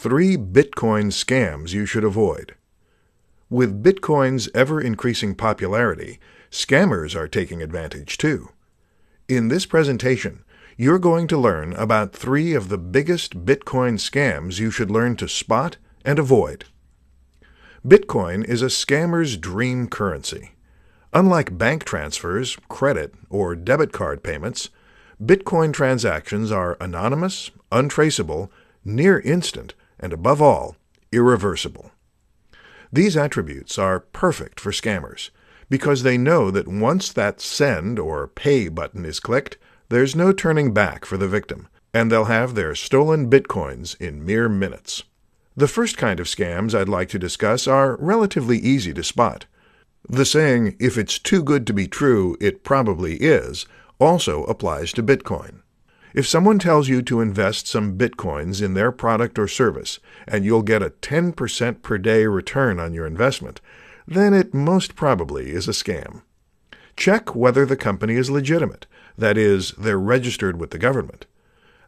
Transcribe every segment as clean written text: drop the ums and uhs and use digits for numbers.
3 Bitcoin scams you should avoid. With Bitcoin's ever-increasing popularity, scammers are taking advantage too. In this presentation, you're going to learn about 3 of the biggest Bitcoin scams you should learn to spot and avoid. Bitcoin is a scammer's dream currency. Unlike bank transfers, credit, or debit card payments, Bitcoin transactions are anonymous, untraceable, near instant, and above all, irreversible. These attributes are perfect for scammers because they know that once that send or pay button is clicked, there's no turning back for the victim, and they'll have their stolen Bitcoins in mere minutes. The first kind of scams I'd like to discuss are relatively easy to spot. The saying, "If it's too good to be true, it probably is," also applies to Bitcoin. If someone tells you to invest some Bitcoins in their product or service and you'll get a 10% per day return on your investment, then it most probably is a scam. Check whether the company is legitimate, that is, they're registered with the government.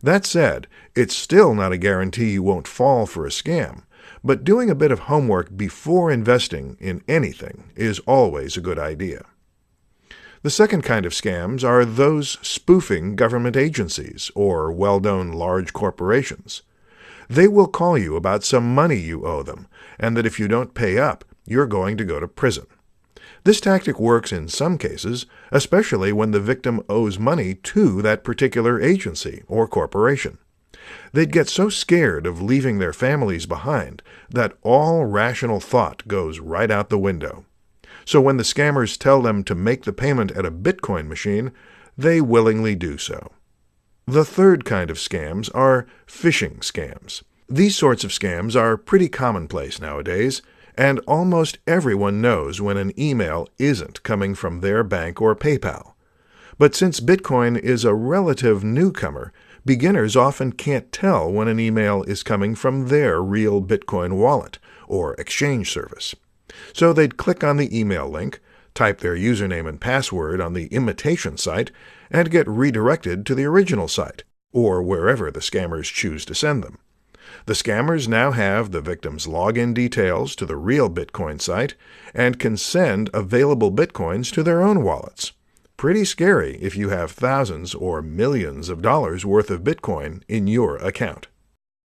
That said, it's still not a guarantee you won't fall for a scam, but doing a bit of homework before investing in anything is always a good idea. The second kind of scams are those spoofing government agencies or well-known large corporations. They will call you about some money you owe them, and that if you don't pay up, you're going to go to prison. This tactic works in some cases, especially when the victim owes money to that particular agency or corporation. They'd get so scared of leaving their families behind that all rational thought goes right out the window. So when the scammers tell them to make the payment at a Bitcoin machine, they willingly do so. The third kind of scams are phishing scams. These sorts of scams are pretty commonplace nowadays, and almost everyone knows when an email isn't coming from their bank or PayPal. But since Bitcoin is a relative newcomer, beginners often can't tell when an email is coming from their real Bitcoin wallet or exchange service. So they'd click on the email link, type their username and password on the imitation site, and get redirected to the original site, or wherever the scammers choose to send them. The scammers now have the victim's login details to the real Bitcoin site and can send available Bitcoins to their own wallets. Pretty scary if you have thousands or millions of dollars worth of Bitcoin in your account.